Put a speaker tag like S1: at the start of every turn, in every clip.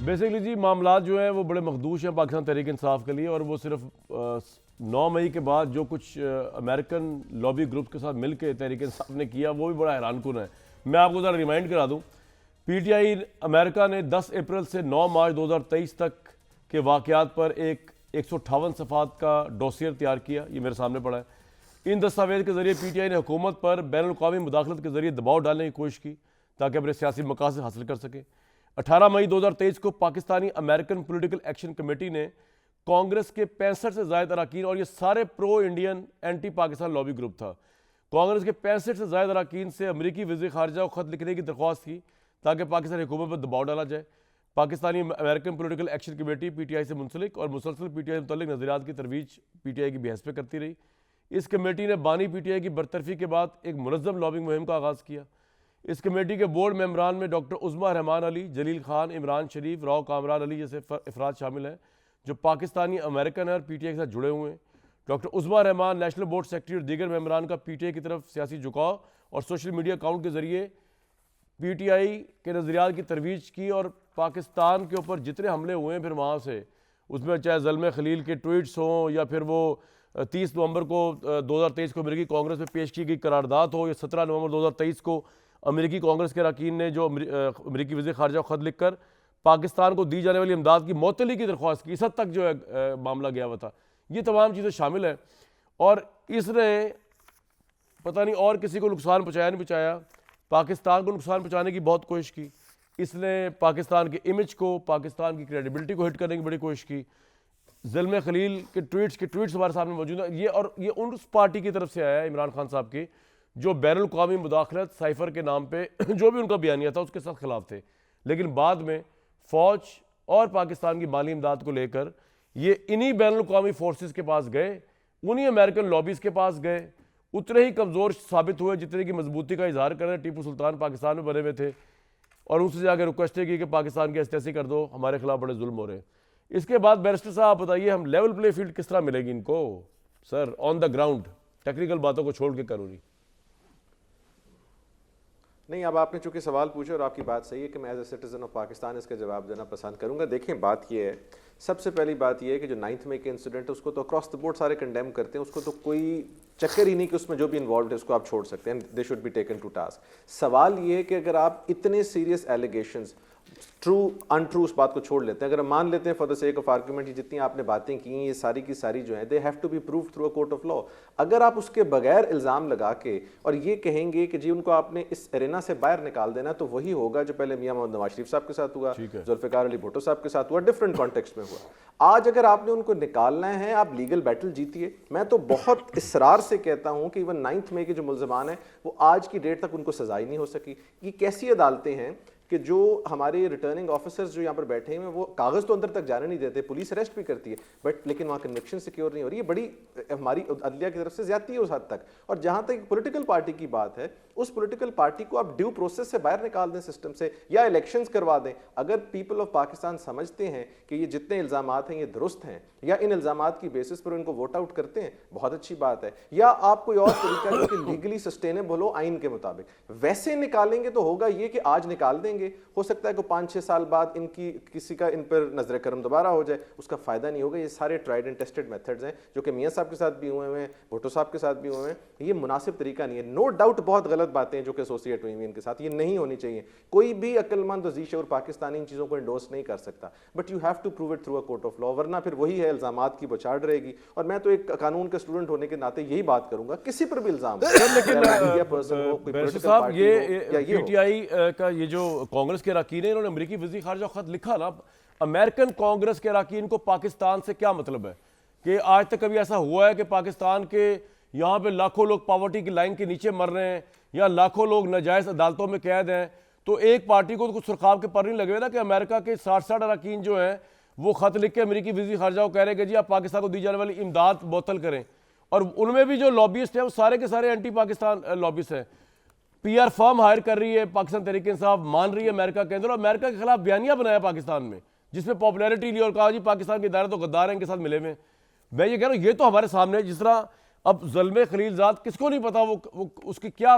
S1: Basically جی معاملات جو ہیں وہ بڑے مخدوش ہیں پاکستان تحریک انصاف کے لیے، اور وہ صرف 9 مئی کے بعد جو کچھ امریکن لابی گروپ کے ساتھ مل کے تحریک انصاف نے کیا وہ بھی بڑا حیران کن ہے۔ میں آپ کو ذرا ریمائنڈ کرا دوں، پی ٹی آئی امریکہ نے 10 اپریل سے 9 مارچ 2023 تک کے واقعات پر ایک 158 صفحات کا ڈوسیئر تیار کیا، یہ میرے سامنے پڑا ہے۔ ان دستاویز کے ذریعے پی ٹی آئی نے حکومت پر بین الاقوامی مداخلت کے ذریعے دباؤ ڈالنے کی کوشش کی تاکہ اپنے سیاسی مقاصد حاصل کر سکے۔ 18 مئی 2023 کو Pakistani American political action committee نے کانگریس کے 65 سے زائد اراکین، اور یہ سارے pro Indian anti Pakistan lobby group تھا، کانگریس کے 65 سے زائد اراکین سے امریکی وزیر خارجہ کو خط لکھنے کی درخواست کی تاکہ پاکستانی حکومت پر دباؤ ڈالا جائے۔ Pakistani American political action committee P T I سے منسلک اور مسلسل پی ٹی آئی متعلق نظریات کی ترویج پی ٹی آئی کی بحث پہ کرتی رہی۔ اس کمیٹی نے بانی پی ٹی آئی کی برطرفی کے بعد ایک منظم لابنگ مہم کا آغاز کیا۔ اس کمیٹی کے بورڈ ممبران میں ڈاکٹر عظمیٰ رحمان علی، جلیل خان، عمران شریف، راؤ کامران علی جیسے افراد شامل ہیں جو پاکستانی امریکن ہیں اور پی ٹی آئی کے ساتھ جڑے ہوئے ہیں۔ ڈاکٹر عظمیٰ رحمان نیشنل بورڈ سیکرٹری اور دیگر ممبران کا پی ٹی آئی کی طرف سیاسی جھکاؤ اور سوشل میڈیا اکاؤنٹ کے ذریعے پی ٹی آئی کے نظریات کی ترویج کی، اور پاکستان کے اوپر جتنے حملے ہوئے ہیں پھر وہاں سے، اس میں چاہے زلمے خلیل کے ٹویٹس ہوں یا پھر وہ 30 نومبر کو 2023 کو امریکی کانگریس میں پیش کی گئی قرارداد ہو، یا 17 نومبر 2023 کو امریکی کانگریس کے اراکین نے جو امریکی وزیر خارجہ کو خط لکھ کر پاکستان کو دی جانے والی امداد کی معطلی کی درخواست کی، اس حد تک جو ہے معاملہ گیا ہوا تھا۔ یہ تمام چیزیں شامل ہیں، اور اس نے پتہ نہیں اور کسی کو نقصان پہنچایا نہیں پہنچایا، پاکستان کو نقصان پہنچانے کی بہت کوشش کی۔ اس نے پاکستان کے امیج کو، پاکستان کی کریڈیبلٹی کو ہٹ کرنے کی بڑی کوشش کی۔ زلمے خلیل کے ٹویٹس ہمارے سامنے موجود ہیں، یہ ان اس پارٹی کی طرف سے آیا ہے، عمران خان صاحب کی، جو بین الاقوامی مداخلت سائفر کے نام پہ جو بھی ان کا بیانیہ تھا اس کے ساتھ خلاف تھے، لیکن بعد میں فوج اور پاکستان کی مالی امداد کو لے کر یہ انہی بین الاقوامی فورسز کے پاس گئے، انہی امریکن لابیز کے پاس گئے، اتنے ہی کمزور ثابت ہوئے جتنے کی مضبوطی کا اظہار کر رہے ٹیپو سلطان پاکستان میں بنے ہوئے تھے، اور ان سے جا کے ریکویسٹیں کی کہ پاکستان کی ایسی کر دو، ہمارے خلاف بڑے ظلم ہو رہے ہیں۔ اس کے بعد بیرسٹر صاحب بتائیے ہم لیول پلے فیلڈ کس طرح ملے گی ان کو؟ سر آن دا گراؤنڈ ٹیکنیکل باتوں کو چھوڑ کے کرو
S2: نہیں، اب آپ نے چونکہ سوال پوچھا اور آپ کی بات صحیح ہے کہ میں as a citizen of Pakistan اس کا جواب دینا پسند کروں گا۔ دیکھیں بات یہ ہے، سب سے پہلی بات یہ ہے کہ جو 9 مئی کے انسیڈنٹ ہے اس کو تو اکراس دا بورڈ سارے کنڈیم کرتے ہیں، اس کو تو کوئی چکر ہی نہیں کہ اس میں جو بھی انوالوڈ ہے اس کو آپ چھوڑ سکتے ہیں، they should be taken to task. سوال یہ ہے کہ اگر آپ اتنے serious allegations true untrue اس بات کو چھوڑ لیتے ہیں، اگر ہم مان لیتے ہیں for the sake of argument جتنی آپ نے باتیں کی ہیں یہ ساری کی ساری جو ہیں they have to be proved through a court of law, اگر آپ اس کے بغیر الزام لگا کے اور یہ کہیں گے کہ جی ان کو آپ نے اس ارینا سے باہر نکال دینا، تو وہی ہوگا جو پہلے میاں محمد نواز شریف صاحب کے ساتھ ہوا، ذوالفقار علی بھٹو صاحب کے ساتھ ہوا، ڈفرنٹ کانٹیکسٹ میں ہوا۔ آج اگر آپ نے ان کو نکالنا ہے آپ لیگل بیٹل جیتیے۔ میں تو بہت اصرار سے کہتا ہوں کہ ایون 9 مئی کے جو ملزمان ہیں وہ آج کی ڈیٹ تک ان کو سزا ہی نہیں ہو سکی۔ یہ کیسی عدالتیں ہیں کہ جو ہمارے ریٹرننگ آفیسرز جو یہاں پر بیٹھے ہیں وہ کاغذ تو اندر تک جانے نہیں دیتے، پولیس اریسٹ بھی کرتی ہے بٹ لیکن وہاں کنوکشن سیکیور نہیں ہو رہی ہے۔ بڑی ہماری عدلیہ کی طرف سے زیادتی ہے اس حد تک۔ اور جہاں تک پولیٹیکل پارٹی کی بات ہے، اس پولیٹیکل پارٹی کو آپ ڈیو پروسیس سے باہر نکال دیں سسٹم سے، یا الیکشنز کروا دیں۔ اگر پیپل آف پاکستان سمجھتے ہیں کہ یہ جتنے الزامات ہیں یہ درست ہیں، یا ان الزامات کی بیسس پر ان کو ووٹ آؤٹ کرتے ہیں، بہت اچھی بات ہے۔ یا آپ کوئی اور طریقہ جو کہ لیگلی سسٹینیبل ہو آئین کے مطابق ویسے نکالیں گے تو ہوگا یہ کہ آج نکال دیں گے، ہو سکتا ہے کہ 5-6 سال بعد ان کی کسی کا ان پر نظر کرم دوبارہ ہو جائے، اس کا فائدہ نہیں ہوگا۔ یہ سارے ٹرائیڈ اینڈ ٹیسٹڈ میتھڈز ہیں جو کہ میاں صاحب کے ساتھ بھی ہوئے ہیں، بھٹو صاحب کے ساتھ بھی ہوئے ہیں۔ یہ مناسب طریقہ نہیں ہے۔ نو ڈاؤٹ بہت غلط باتیں جو کہ ایسوسیٹ ہوئی ہیں ان کے ساتھ، یہ نہیں ہونی چاہیے۔ کوئی بھی عقل مند ذی شعور پاکستانی ان چیزوں کو انڈورس نہیں کر سکتا، but you have to prove it through a court of law, ورنہ پھر وہی ہے الزامات کی بچاڑ رہے گی۔ اور میں تو ایک قانون کے اسٹوڈنٹ ہونے کے ناطے یہی بات کروں گا، کسی پر بھی الزام
S1: صاحب یہ پی ٹی آئی کا یہ جو کانگریس کے اراکین ہیں انہوں نے امریکی وزیر خارجہ خط لکھا نا، امریکن کانگریس کے اراکین کو پاکستان سے کیا مطلب ہے؟ کہ آج تک کبھی ایسا ہوا ہے کہ پاکستان کے یہاں پہ لاکھوں لوگ پاورٹی کی لائن کے نیچے مر رہے ہیں یا لاکھوں لوگ ناجائز عدالتوں میں قید ہیں، تو ایک پارٹی کو کچھ سرخاب کے پر نہیں لگے نا کہ امریکہ کے 60 اراکین جو ہیں وہ خط لکھ کے امریکی وزیر خارجہ کو کہہ رہے ہیں کہ جی آپ پاکستان کو دی جانے والی امداد معطل کریں، اور ان میں بھی جو لابیسٹ ہیں وہ سارے کے سارے اینٹی پاکستان لابیسٹ ہیں۔ پی آر فرم ہائر کر رہی ہے پاکستان تحریک انصاف، مان رہی ہے امریکہ کے اندر، اور امریکہ کے خلاف بیانیہ بنایا پاکستان میں جس میں پاپولیرٹی لی اور کہا جی پاکستان کے ادارے تو غدار ہیں ان کے ساتھ ملے ہوئے۔ میں یہ کہہ رہا ہوں یہ تو ہمارے سامنے ہے، جس طرح اب زلمے خلیل زاد کس کو نہیں پتا وہ اس کی کیا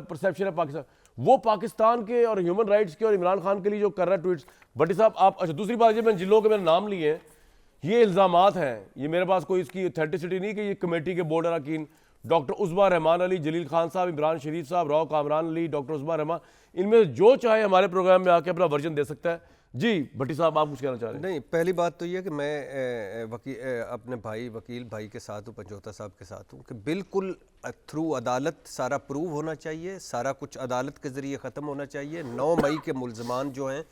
S1: پرسیپشن ہے پاکستان، وہ پاکستان کے اور ہیومن رائٹس کے اور عمران خان کے لیے جو کر رہا ہے ٹویٹس. بھٹی صاحب آپ, اچھا دوسری بات یہ, میں جن لوگوں کے میرے نام لیے ہیں یہ الزامات ہیں, یہ میرے پاس کوئی اس کی اتھینٹسٹی نہیں کہ یہ کمیٹی کے بورڈ اراکین ڈاکٹر عصبہ رحمان علی, جلیل خان صاحب, عمران شریف صاحب, راؤ کامران علی, ڈاکٹر عصبہ رحمان, ان میں جو چاہے ہمارے پروگرام میں آ کے اپنا ورژن دے سکتا ہے. جی بھٹی صاحب آپ کچھ کہنا چاہ رہے ہیں؟
S3: نہیں, پہلی بات تو یہ کہ میں اپنے بھائی وکیل بھائی کے ساتھ ہوں, پنجوتا صاحب کے ساتھ ہوں کہ بالکل تھرو عدالت سارا پروو ہونا چاہیے, سارا کچھ عدالت کے ذریعے ختم ہونا چاہیے. 9 مئی کے ملزمان جو ہیں,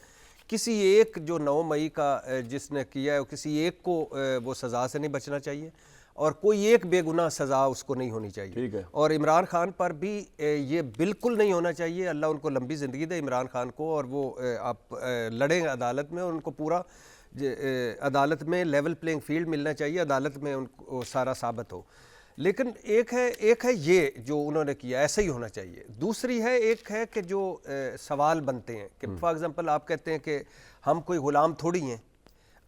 S3: کسی ایک جو 9 مئی کا جس نے کیا ہے کسی ایک کو وہ سزا سے نہیں بچنا چاہیے, اور کوئی ایک بے گناہ سزا اس کو نہیں ہونی چاہیے. اور عمران خان پر بھی یہ بالکل نہیں ہونا چاہیے. اللہ ان کو لمبی زندگی دے عمران خان کو, اور وہ آپ لڑیں عدالت میں, اور ان کو پورا عدالت میں لیول پلینگ فیلڈ ملنا چاہیے, عدالت میں ان کو سارا ثابت ہو. لیکن ایک ہے یہ جو انہوں نے کیا ایسا ہی ہونا چاہیے. دوسری ہے ایک ہے کہ جو سوال بنتے ہیں کہ فار ایگزامپل آپ کہتے ہیں کہ ہم کوئی غلام تھوڑی ہیں,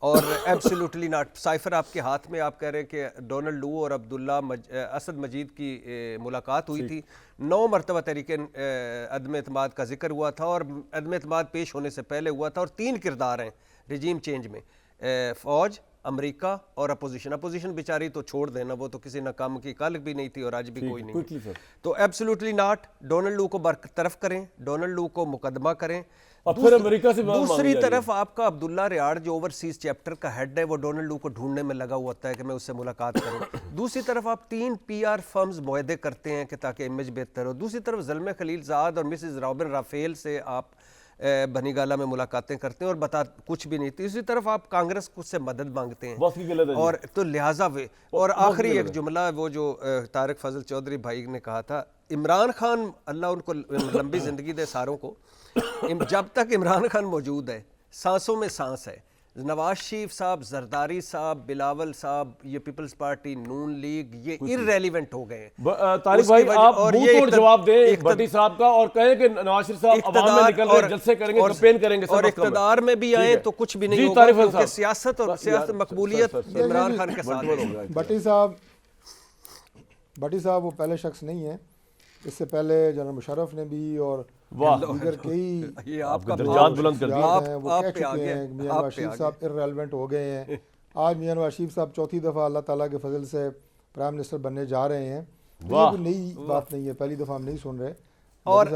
S3: اور ایبسلیوٹلی ناٹ. سائفر آپ کے ہاتھ میں, آپ کہہ رہے ہیں کہ ڈونلڈ لو اور عبداللہ اسد مجید کی ملاقات ہوئی تھی, 9 مرتبہ تحریک عدم اعتماد کا ذکر ہوا تھا, اور عدم اعتماد پیش ہونے سے پہلے ہوا تھا, اور 3 کردار ہیں رجیم چینج میں, فوج, امریکہ اور اپوزیشن بیچاری تو چھوڑ دینا, وہ تو کسی نہ کام کی کل بھی نہیں تھی اور آج بھی کوئی نہیں. تو ایبسلیوٹلی ناٹ, ڈونلڈ لو کو برطرف کریں, ڈونلڈ لو کو مقدمہ کریں.
S1: اور پھر امریکہ سے
S3: دوسری طرف آپ کا عبداللہ ریاڑ جو اوورسیز چیپٹر کا ہیڈ ہے, وہ ڈونلڈ لو کو ڈھونڈنے میں لگا ہوا ہوتا ہے کہ میں اس سے ملاقات کروں. دوسری طرف آپ 3 PR فرمز معاہدے کرتے ہیں کہ تاکہ امیج بہتر ہو. دوسری طرف زلمہ خلیل زاد اور مسز رابن رافیل سے آپ بنی گالہ میں ملاقاتیں کرتے ہیں اور کچھ بھی نہیں. تیسری طرف آپ کانگریس کو سے مدد مانگتے ہیں, اور تو لہٰذا اور آخری ایک جملہ وہ جو طارق فضل چودھری بھائی نے کہا تھا, عمران خان اللہ ان کو لمبی زندگی دے ساروں کو, جب تک عمران خان موجود ہے سانسوں میں سانس ہے. نواز شریف صاحب, زرداری صاحب, بلاول صاحب, یہ پیپلز پارٹی, نون لیگ, یہ irrelevant ہو گئے ہیں.
S1: طارق بھائی آپ منہ توڑ جواب دیں بھٹی صاحب کا, اور کہیں کہ نواز شریف صاحب عوام میں نکل رہے جلسے کریں گے, کیمپین کریں گے,
S3: اور اقتدار میں بھی آئیں تو کچھ بھی نہیں ہوگا, کیونکہ سیاست اور سیاست مقبولیت عمران خان کے ساتھ ہے.
S4: بھٹی صاحب وہ پہلے شخص نہیں ہیں, اس سے پہلے جنرل مشرف نے بھی اور دیگر کئی
S3: آپ کا
S1: بلند کر دیا,
S4: وہ کہہ چکے ہیں میاں نواز شریف صاحب irrelevant ہو گئے ہیں. آج میاں نواز شریف صاحب 4تھی دفعہ اللہ تعالیٰ کے فضل سے پرائم منسٹر بننے جا رہے ہیں. یہ کوئی نئی بات نہیں ہے, پہلی دفعہ ہم نہیں سن رہے.
S3: اور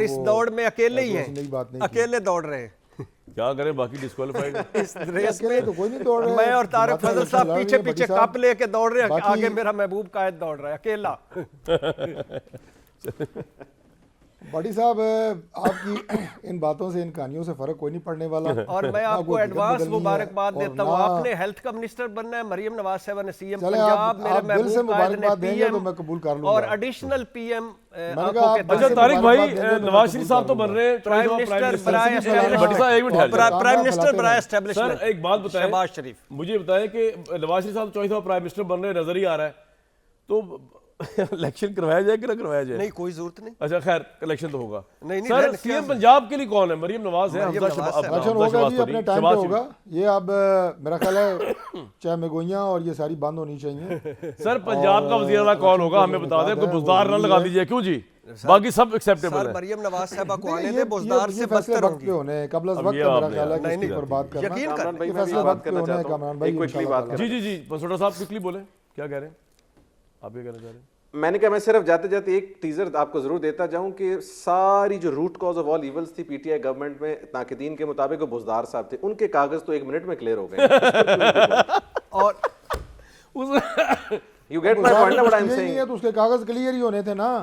S3: اس دوڑ میں اکیلے ہی ہیں, اکیلے دوڑ رہے ہیں.
S1: کیا کریں, باقی ڈسکوالیفائڈ ہیں.
S3: اس ریس میں
S4: تو کوئی نہیں دوڑ رہے,
S3: میں اور طارق فضل صاحب پیچھے پیچھے کپ لے کے دوڑ رہے ہیں, آگے میرا محبوب قائد دوڑ رہا ہے اکیلا.
S4: بھٹی صاحب آپ کی ان باتوں سے, ان کہانیوں سے فرق کوئی نہیں پڑنے والا.
S3: اور میں آپ کو ایڈوانس مبارکباد دیتا ہوں, آپ نے ہیلتھ کا منسٹر بننا ہے, مریم نواز صاحبہ نے CM پنجاب, میرے محبوب قائد نے PM اور ایڈیشنل PM.
S1: اچھا طارق بھائی, نواز شریف صاحب تو بن رہے ہیں
S3: پرائم منسٹر برائے اسٹیبلشمنٹ.
S1: سر ایک بات بتائیں,
S3: شہباز شریف
S1: مجھے بتائیں کہ نواز شریف صاحب 4تھی دفعہ پرائم منسٹر بن رہے نظر ہی آ رہا ہے, تو الیکشن کروایا جائے کہ نہ کروایا جائے؟
S3: نہیں, کوئی ضرورت نہیں.
S1: اچھا خیر الیکشن تو ہوگا.
S3: سر
S1: CM پنجاب کے لیے کون ہے؟ مریم نواز ہے,
S4: الیکشن ہوگا جی, اپنے ٹائم پہ ہوگا. یہ اب میرا خیال ہے چاہے مگوئیاں اور یہ ساری بند ہونی چاہیے.
S1: سر پنجاب کا وزیر اعلیٰ کون ہوگا ہمیں بتا دیں, کوئی بزدار نہ لگا دیجیے. کیوں جی, باقی سب ایکسیپٹیبل ہے.
S3: مریم نواز صاحبہ کو آنے دیں, بزدار سے بدتر ہوں گی.
S4: قبل از وقت میرا خیال ہے کہ اس کے اوپر بات کرنا,
S3: یقین کریں.
S4: یہ فیصلہ وقت پہ ہونا ہے. کامران بھائی
S1: جی پنسوٹا صاحب کوئکلی بولیں, کیا کہہ رہے ہیں آپ, کیا کہنا چاہ رہے ہیں؟
S2: میں نے کہا میں صرف جاتے جاتے ایک ٹیزر آپ کو ضرور دیتا جاؤں کہ ساری جو root cause of all evils تھی PTI گورنمنٹ میں, ناقدین کے مطابق وہ بزدار صاحب تھے, ان کے کاغذ تو 1 منٹ میں کلیئر ہو گئے.
S3: اور
S2: you get my point, what I'm saying.
S4: تو اس کے کاغذ کلیئر ہی ہونے تھے نا.